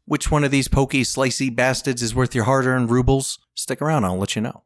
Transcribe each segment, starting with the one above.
Which one of these pokey, slicey bastards is worth your hard-earned rubles? Stick around, I'll let you know.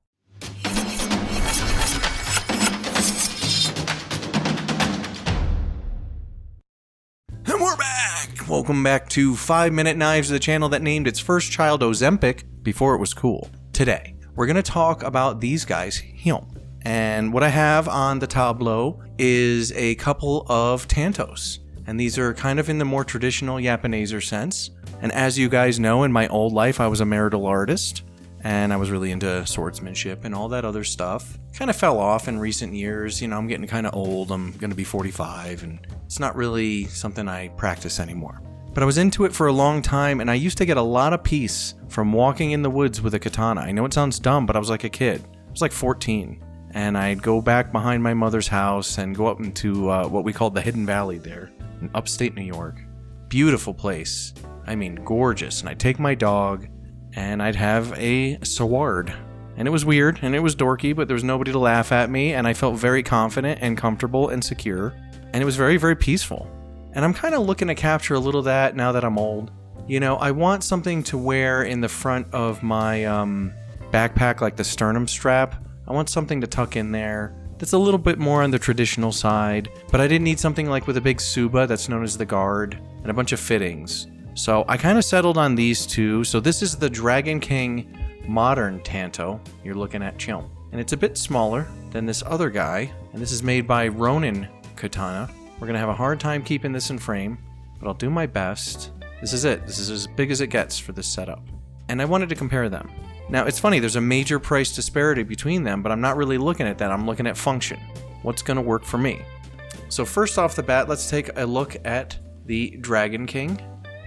And we're back! Welcome back to 5-Minute Knives, the channel that named its first child Ozempic before it was cool. Today, we're going to talk about these guys here. And what I have on the tableau is a couple of Tantos. And these are kind of in the more traditional Japaneser sense. And as you guys know, in my old life, I was a marital artist. And I was really into swordsmanship and all that other stuff. Kind of fell off in recent years. You know, I'm getting kind of old. I'm going to be 45. And it's not really something I practice anymore. But I was into it for a long time. And I used to get a lot of peace from walking in the woods with a katana. I know it sounds dumb, but I was like a kid. I was like 14. And I'd go back behind my mother's house and go up into what we called the Hidden Valley there in upstate New York. Beautiful place. I mean, gorgeous. And I'd take my dog and I'd have a sword. And it was weird and it was dorky, but there was nobody to laugh at me. And I felt very confident and comfortable and secure. And it was very, very peaceful. And I'm kind of looking to capture a little of that now that I'm old. You know, I want something to wear in the front of my backpack, like the sternum strap. I want something to tuck in there that's a little bit more on the traditional side, but I didn't need something like with a big tsuba that's known as the guard and a bunch of fittings. So I kind of settled on these two. So this is the DragonKing Modern Tanto you're looking at, chill. And it's a bit smaller than this other guy, and this is made by Ronin Katana. We're going to have a hard time keeping this in frame, but I'll do my best. This is it. This is as big as it gets for this setup. And I wanted to compare them. Now, it's funny, there's a major price disparity between them, but I'm not really looking at that. I'm looking at function. What's going to work for me? So first off the bat, let's take a look at the DragonKing.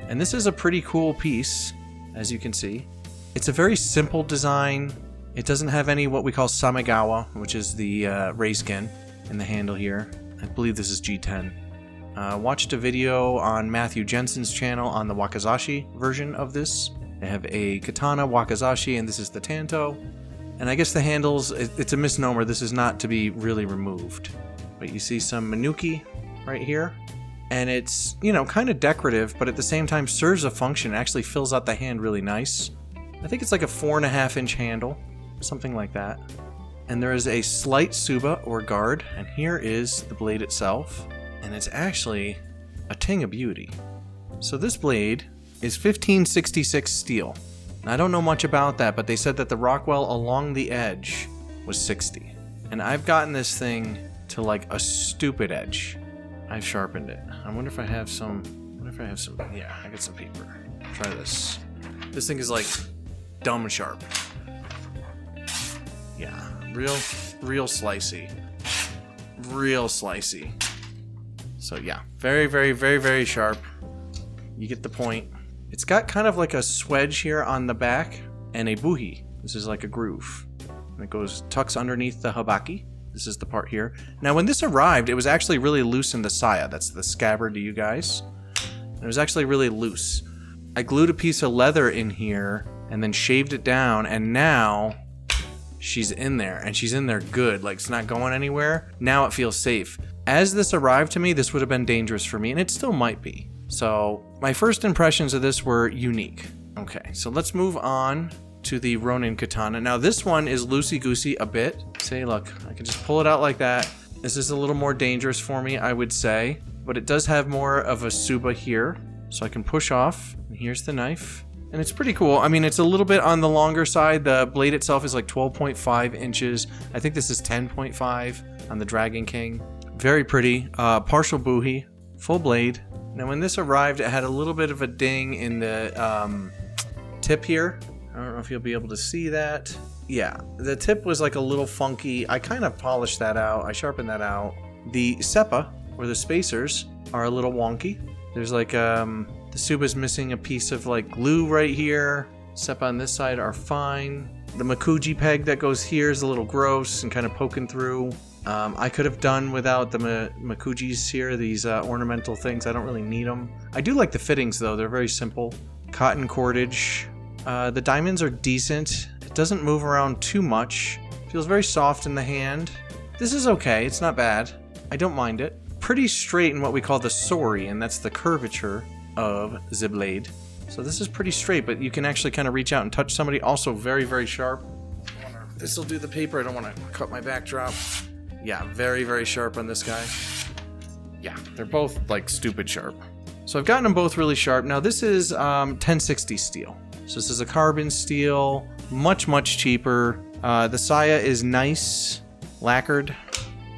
And this is a pretty cool piece, as you can see. It's a very simple design. It doesn't have any what we call samigawa, which is the raised skin in the handle here. I believe this is G10. Watched a video on Matthew Jensen's channel on the Wakizashi version of this. They have a katana, wakizashi, and this is the Tanto. And I guess the handles, it's a misnomer. This is not to be really removed. But you see some manuki right here. And it's, you know, kind of decorative, but at the same time serves a function. It actually fills out the hand really nice. I think it's like a 4.5-inch handle, something like that. And there is a slight tsuba or guard. And here is the blade itself. And it's actually a ting of beauty. So this blade is 1566 steel. Now, I don't know much about that, but they said that the Rockwell along the edge was 60. And I've gotten this thing to like a stupid edge. I've sharpened it. I wonder if I have some, yeah, I got some paper. Try this. This thing is like dumb sharp. Yeah, real slicey. Real slicey. So yeah, very, very, very, very sharp. You get the point. It's got kind of like a swedge here on the back and a buhi. This is like a groove. And it tucks underneath the habaki. This is the part here. Now when this arrived, it was actually really loose in the saya. That's the scabbard to you guys. And it was actually really loose. I glued a piece of leather in here and then shaved it down, and now she's in there, and she's in there good. Like, it's not going anywhere. Now it feels safe. As this arrived to me, this would have been dangerous for me, and it still might be. So my first impressions of this were unique. Okay, so let's move on to the Ronin Katana. Now this one is loosey-goosey a bit. Say, look, I can just pull it out like that. This is a little more dangerous for me, I would say, but it does have more of a tsuba here, so I can push off. And here's the knife, and it's pretty cool. I mean, it's a little bit on the longer side. The blade itself is like 12.5 inches. I think this is 10.5 on the DragonKing. Very pretty. Partial buhi, full blade. Now when this arrived, it had a little bit of a ding in the tip here. I don't know if you'll be able to see that. Yeah, the tip was like a little funky. I kind of polished that out. I sharpened that out. The seppa, or the spacers, are a little wonky. There's like, the tsuba's missing a piece of like glue right here. Seppa on this side are fine. The makuji peg that goes here is a little gross and kind of poking through. I could have done without the makujis here, these ornamental things. I don't really need them. I do like the fittings though. They're very simple. Cotton cordage. The diamonds are decent. It doesn't move around too much. Feels very soft in the hand. This is okay. It's not bad. I don't mind it. Pretty straight in what we call the sori, and that's the curvature of the blade. So this is pretty straight, but you can actually kind of reach out and touch somebody. Also very, very sharp. This will do the paper. I don't want to cut my backdrop. Yeah, very, very sharp on this guy. Yeah, they're both like stupid sharp. So I've gotten them both really sharp. Now this is 1060 steel. So this is a carbon steel, much, much cheaper. The saya is nice, lacquered.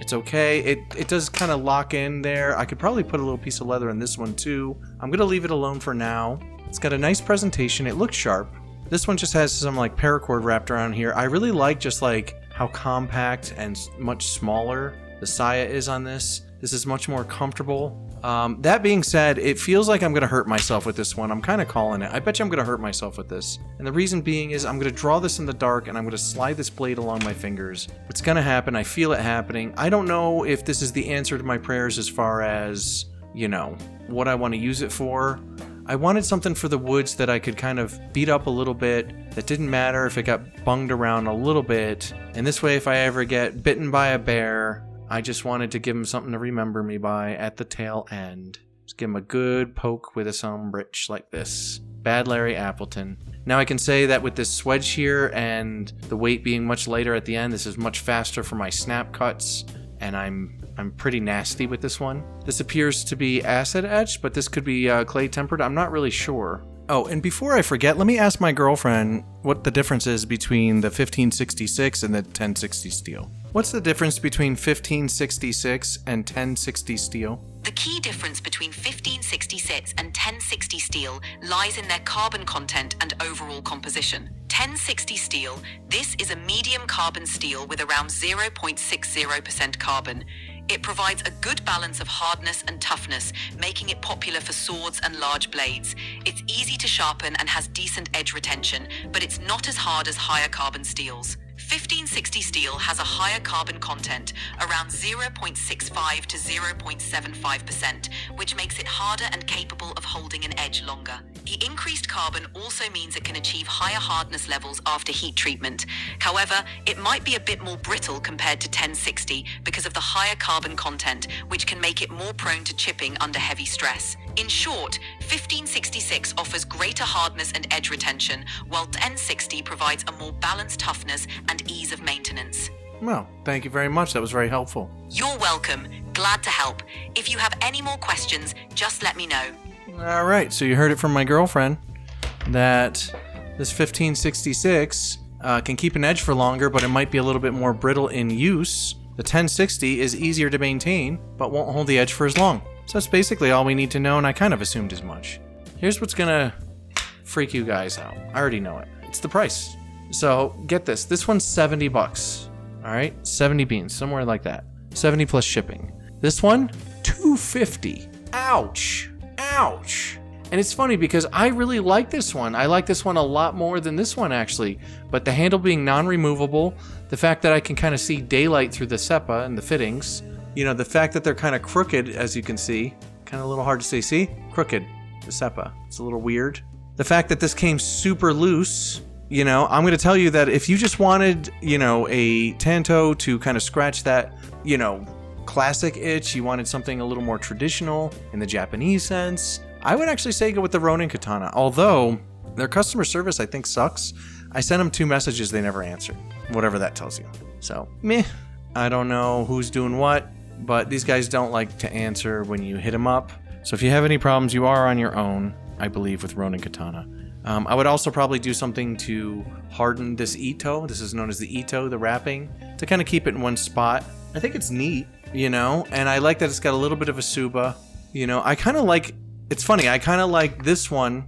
It's okay. It does kind of lock in there. I could probably put a little piece of leather in this one too. I'm gonna leave it alone for now. It's got a nice presentation. It looks sharp. This one just has some like paracord wrapped around here. I really like just like how compact and much smaller the saya is on this. This is much more comfortable. That being said, it feels like I'm going to hurt myself with this one. I'm kind of calling it. I bet you I'm going to hurt myself with this. And the reason being is I'm going to draw this in the dark and I'm going to slide this blade along my fingers. It's going to happen. I feel it happening. I don't know if this is the answer to my prayers as far as, you know, what I want to use it for. I wanted something for the woods that I could kind of beat up a little bit. That didn't matter if it got bunged around a little bit. And this way, if I ever get bitten by a bear, I just wanted to give him something to remember me by at the tail end. Just give him a good poke with a sombrich like this. Bad Larry Appleton. Now I can say that with this swedge here and the weight being much lighter at the end, this is much faster for my snap cuts, and I'm pretty nasty with this one. This appears to be acid etched, but this could be clay tempered. I'm not really sure. Oh, and before I forget, let me ask my girlfriend what the difference is between the 1566 and the 1060 steel. What's the difference between 1566 and 1060 steel? The key difference between 1566 and 1060 steel lies in their carbon content and overall composition. 1060 steel, this is a medium carbon steel with around 0.60% carbon. It provides a good balance of hardness and toughness, making it popular for swords and large blades. It's easy to sharpen and has decent edge retention, but it's not as hard as higher carbon steels. 1560 steel has a higher carbon content, around 0.65 to 0.75%, which makes it harder and capable of holding an edge longer. The increased carbon also means it can achieve higher hardness levels after heat treatment. However, it might be a bit more brittle compared to 1060 because of the higher carbon content, which can make it more prone to chipping under heavy stress. In short, 1566 offers greater hardness and edge retention, while 1060 provides a more balanced toughness and ease of maintenance. Well, thank you very much. That was very helpful. You're welcome. Glad to help. If you have any more questions, just let me know. All right, so you heard it from my girlfriend that this 1566 can keep an edge for longer, but it might be a little bit more brittle in use. The 1060 is easier to maintain, but won't hold the edge for as long. So that's basically all we need to know, and I kind of assumed as much. Here's what's gonna freak you guys out. I already know it. It's the price. So get this. This one's 70 bucks. All right, 70 beans, somewhere like that. 70 plus shipping. This one, $250. Ouch. Ouch. And it's funny because I really like this one. I like this one a lot more than this one, actually. But the handle being non-removable, the fact that I can kind of see daylight through the SEPA and the fittings, you know, the fact that they're kind of crooked, as you can see, kind of a little hard to say. See? Crooked, the SEPA. It's a little weird. The fact that this came super loose, you know, I'm going to tell you that if you just wanted, you know, a Tanto to kind of scratch that, you know, classic itch, you wanted something a little more traditional in the Japanese sense, I would actually say go with the Ronin Katana. Although their customer service, I think, sucks. I sent them 2 messages, they never answered. Whatever that tells you. So, meh. I don't know who's doing what, but these guys don't like to answer when you hit them up. So if you have any problems, you are on your own, I believe, with Ronin Katana. I would also probably do something to harden this Ito. This is known as the Ito, the wrapping, to kind of keep it in one spot. I think it's neat, you know, and I like that it's got a little bit of a Suba. You know, I kind of like, it's funny, I kind of like this one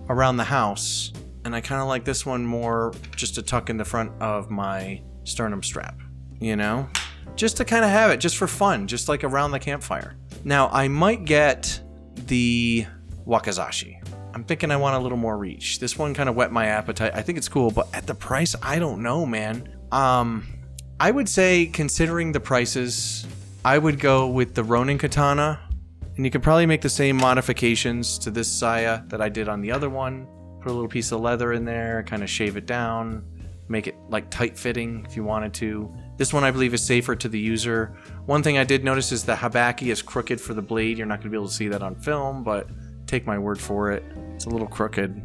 around the house, and I kind of like this one more just to tuck in the front of my sternum strap, you know? Just to kind of have it, just for fun, just like around the campfire. Now, I might get the Wakizashi. I'm thinking I want a little more reach. This one kind of whet my appetite. I think it's cool, but at the price, I don't know, man. I would say, considering the prices, I would go with the Ronin Katana, and you could probably make the same modifications to this saya that I did on the other one. Put a little piece of leather in there, kind of shave it down, make it like tight fitting if you wanted to. This one I believe is safer to the user. One thing I did notice is the habaki is crooked for the blade. You're not going to be able to see that on film, but take my word for it. It's a little crooked.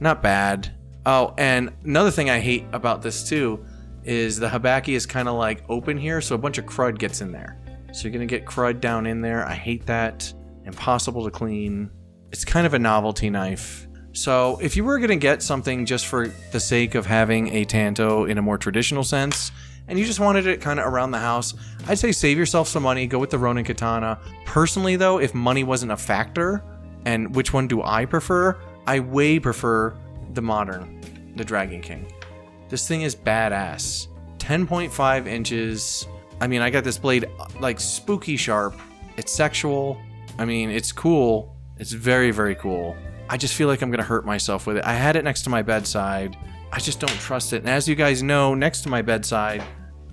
Not bad. Oh, and another thing I hate about this too is the habaki is kind of like open here, so a bunch of crud gets in there. So you're going to get crud down in there. I hate that. Impossible to clean. It's kind of a novelty knife. So if you were going to get something just for the sake of having a Tanto in a more traditional sense, and you just wanted it kind of around the house, I'd say save yourself some money, go with the Ronin Katana. Personally though, if money wasn't a factor, and which one do I prefer? I way prefer the modern, the DragonKing. This thing is badass. 10.5 inches. I mean, I got this blade like spooky sharp. It's sexual. I mean, it's cool. It's very, very cool. I just feel like I'm going to hurt myself with it. I had it next to my bedside. I just don't trust it. And as you guys know, next to my bedside,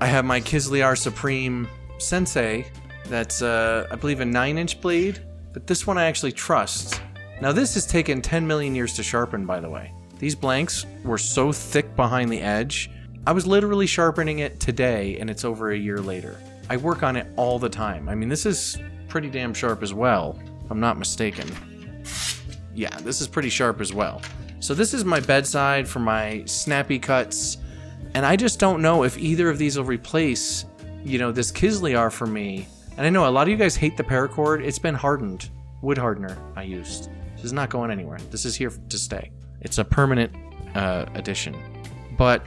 I have my Kislyar Supreme Sensei. That's, I believe, a 9-inch blade. But this one I actually trust. Now, this has taken 10 million years to sharpen, by the way. These blanks were so thick behind the edge. I was literally sharpening it today, and it's over a year later. I work on it all the time. I mean, this is pretty damn sharp as well, if I'm not mistaken. Yeah, this is pretty sharp as well. So this is my bedside for my snappy cuts, and I just don't know if either of these will replace, you know, this Kislyar for me. And I know a lot of you guys hate the paracord. It's been hardened. Wood hardener I used. This is not going anywhere. This is here to stay. It's a permanent addition. But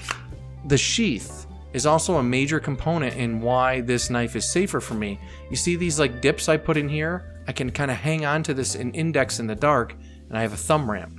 the sheath is also a major component in why this knife is safer for me. You see these like dips I put in here? I can kind of hang on to this and index in the dark, and I have a thumb ramp.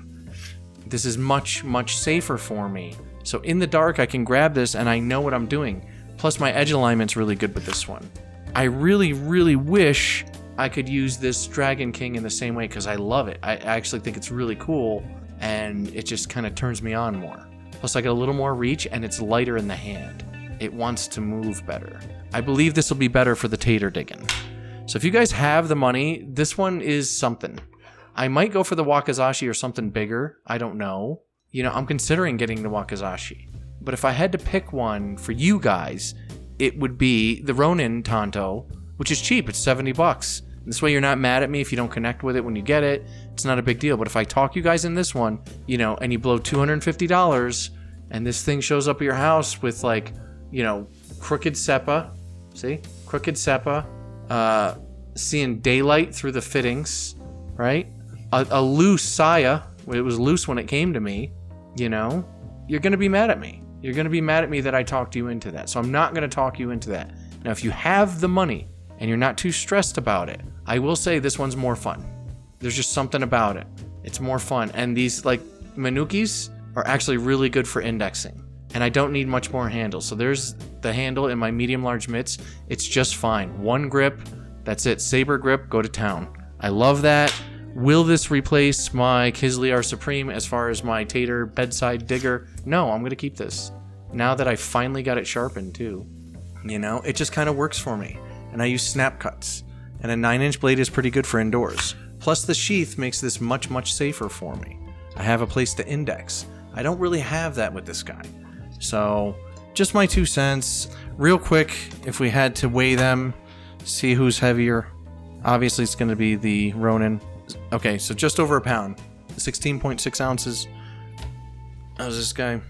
This is much, much safer for me. So in the dark, I can grab this and I know what I'm doing. Plus my edge alignment's really good with this one. I really, really wish I could use this DragonKing in the same way because I love it. I actually think it's really cool and it just kind of turns me on more. Plus I get a little more reach and it's lighter in the hand. It wants to move better. I believe this will be better for the tater digging. So if you guys have the money, this one is something. I might go for the Wakizashi or something bigger. I don't know. You know, I'm considering getting the Wakizashi. But if I had to pick one for you guys, it would be the Ronin Tanto, which is cheap. It's $70. This way you're not mad at me if you don't connect with it when you get it. It's not a big deal. But if I talk you guys in this one, you know, and you blow $250 and this thing shows up at your house with like, you know, crooked seppa, see? Crooked seppa, seeing daylight through the fittings, right? A loose saya, it was loose when it came to me, you know, you're going to be mad at me. You're going to be mad at me that I talked you into that. So I'm not going to talk you into that. Now, if you have the money and you're not too stressed about it, I will say this one's more fun. There's just something about it. It's more fun. And these like Manukis are actually really good for indexing. And I don't need much more handle. So there's the handle in my medium large mitts. It's just fine. One grip. That's it. Saber grip. Go to town. I love that. Will this replace my Kislyar Supreme as far as my Tater bedside digger? No, I'm going to keep this. Now that I finally got it sharpened too. You know, it just kind of works for me. And I use snap cuts. And a 9-inch blade is pretty good for indoors. Plus the sheath makes this much, much safer for me. I have a place to index. I don't really have that with this guy. So, just my 2 cents. Real quick, if we had to weigh them, see who's heavier. Obviously it's going to be the Ronin. Okay, so just over a pound. 16.6 ounces. How's this guy?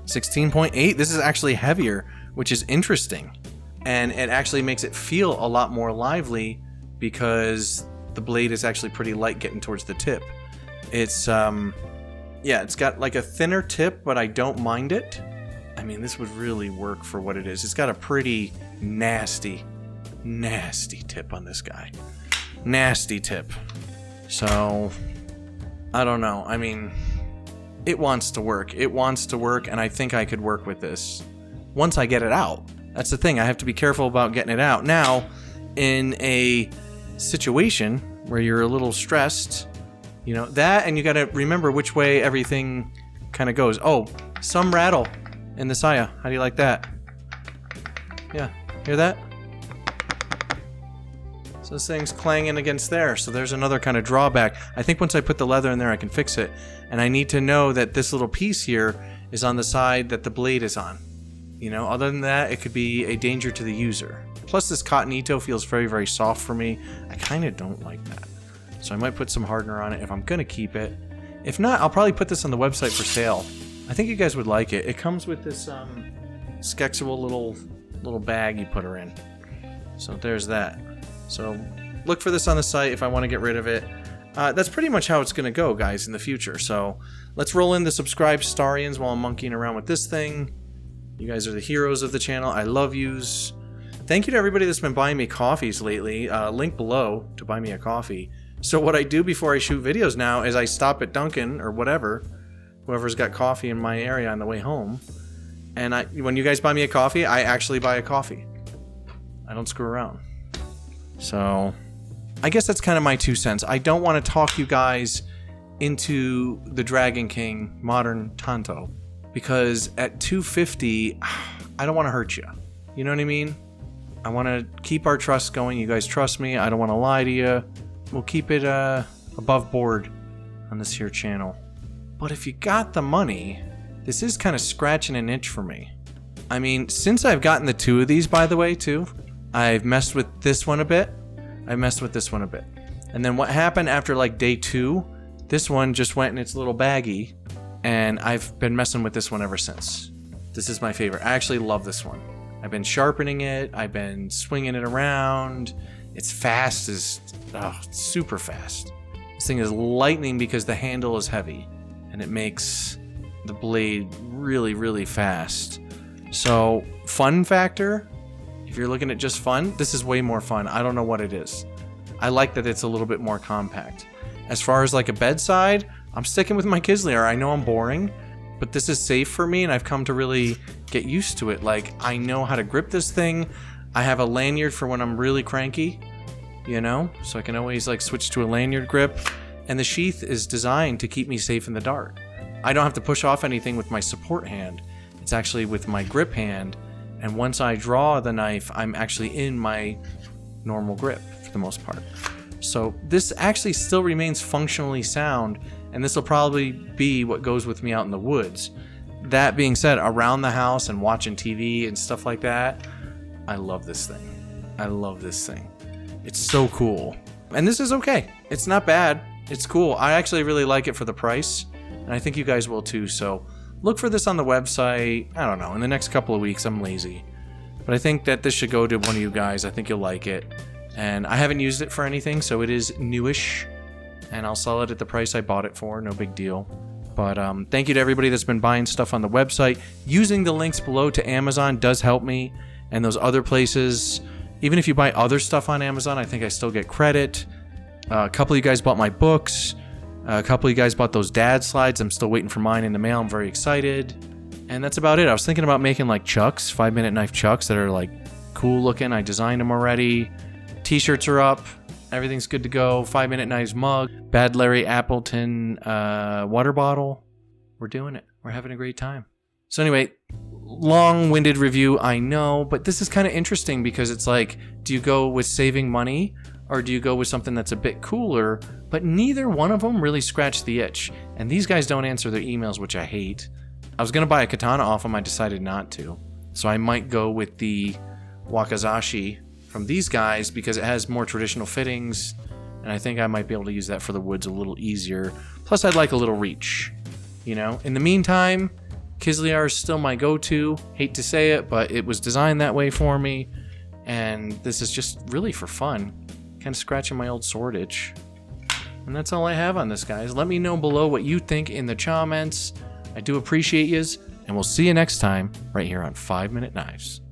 16.8. This is actually heavier, which is interesting. And it actually makes it feel a lot more lively because the blade is actually pretty light getting towards the tip. It's, yeah, it's got like a thinner tip, but I don't mind it. I mean, this would really work for what it is. It's got a pretty nasty, nasty tip on this guy. Nasty tip. So, I don't know. I mean, it wants to work. It wants to work, and I think I could work with this. Once I get it out. That's the thing. I have to be careful about getting it out. Now, in a situation where you're a little stressed, you know, that, and you got to remember which way everything kind of goes. Oh, some rattle in the saya. How do you like that? Yeah, hear that? So this thing's clanging against there, so there's another kind of drawback. I think once I put the leather in there, I can fix it. And I need to know that this little piece here is on the side that the blade is on. You know, other than that, it could be a danger to the user. Plus, this cottonito feels very, very soft for me. I kind of don't like that. So I might put some hardener on it if I'm gonna keep it. If not, I'll probably put this on the website for sale. I think you guys would like it. It comes with this skexual little bag you put her in. So there's that. So look for this on the site if I want to get rid of it. That's pretty much how it's going to go, guys, in the future. So let's roll in the subscribed Starians while I'm monkeying around with this thing. You guys are the heroes of the channel. I love yous. Thank you to everybody that's been buying me coffees lately. Link below to buy me a coffee. So what I do before I shoot videos now is I stop at Dunkin' or whatever, whoever's got coffee in my area on the way home. And when you guys buy me a coffee, I actually buy a coffee. I don't screw around. So I guess that's kind of my 2 cents. I don't want to talk you guys into the DragonKing Modern Tanto because at $250, I don't want to hurt you. You know what I mean? I want to keep our trust going. You guys trust me. I don't want to lie to you. We'll keep it above board on this here channel. But if you got the money, this is kind of scratching an itch for me. I mean, since I've gotten the 2 of these, by the way, too, I've messed with this one a bit. I've messed with this one a bit. And then what happened after like day 2, this one just went in its little baggie, and I've been messing with this one ever since. This is my favorite. I actually love this one. I've been sharpening it. I've been swinging it around. It's fast as, it's super fast. This thing is lightning because the handle is heavy, and it makes the blade really, really fast. So, fun factor, if you're looking at just fun, this is way more fun. I don't know what it is. I like that it's a little bit more compact. As far as like a bedside, I'm sticking with my Kislear. I know I'm boring, but this is safe for me, and I've come to really get used to it. Like, I know how to grip this thing. I have a lanyard for when I'm really cranky, you know? So I can always like switch to a lanyard grip. And the sheath is designed to keep me safe in the dark. I don't have to push off anything with my support hand. It's actually with my grip hand. And once I draw the knife, I'm actually in my normal grip for the most part. So this actually still remains functionally sound, and this will probably be what goes with me out in the woods. That being said, around the house and watching TV and stuff like that, I love this thing. I love this thing. It's so cool. And this is okay. It's not bad. It's cool. I actually really like it for the price, and I think you guys will too. So look for this on the website. I don't know, in the next couple of weeks. I'm lazy. But I think that this should go to one of you guys. I think you'll like it. And I haven't used it for anything, so it is newish. And I'll sell it at the price I bought it for. No big deal. But thank you to everybody that's been buying stuff on the website. Using the links below to Amazon does help me. And those other places, even if you buy other stuff on Amazon, I think I still get credit. A couple of you guys bought my books. A couple of you guys bought those dad slides. I'm still waiting for mine in the mail. I'm very excited. And that's about it. I was thinking about making like chucks, 5-minute knife chucks that are like cool looking. I designed them already. T-shirts are up. Everything's good to go. 5-minute knives mug. Bad Larry Appleton water bottle. We're doing it. We're having a great time. So anyway, long-winded review, I know, but this is kind of interesting because it's like, do you go with saving money or do you go with something that's a bit cooler? But neither one of them really scratched the itch. And these guys don't answer their emails, which I hate. I was going to buy a katana off them. I decided not to. So I might go with the wakizashi from these guys because it has more traditional fittings. And I think I might be able to use that for the woods a little easier. Plus, I'd like a little reach. You know, in the meantime, Kislear is still my go-to. Hate to say it, but it was designed that way for me. And this is just really for fun. Kind of scratching my old sword itch. And that's all I have on this, guys. Let me know below what you think in the comments. I do appreciate yous, and we'll see you next time right here on 5-Minute Knives.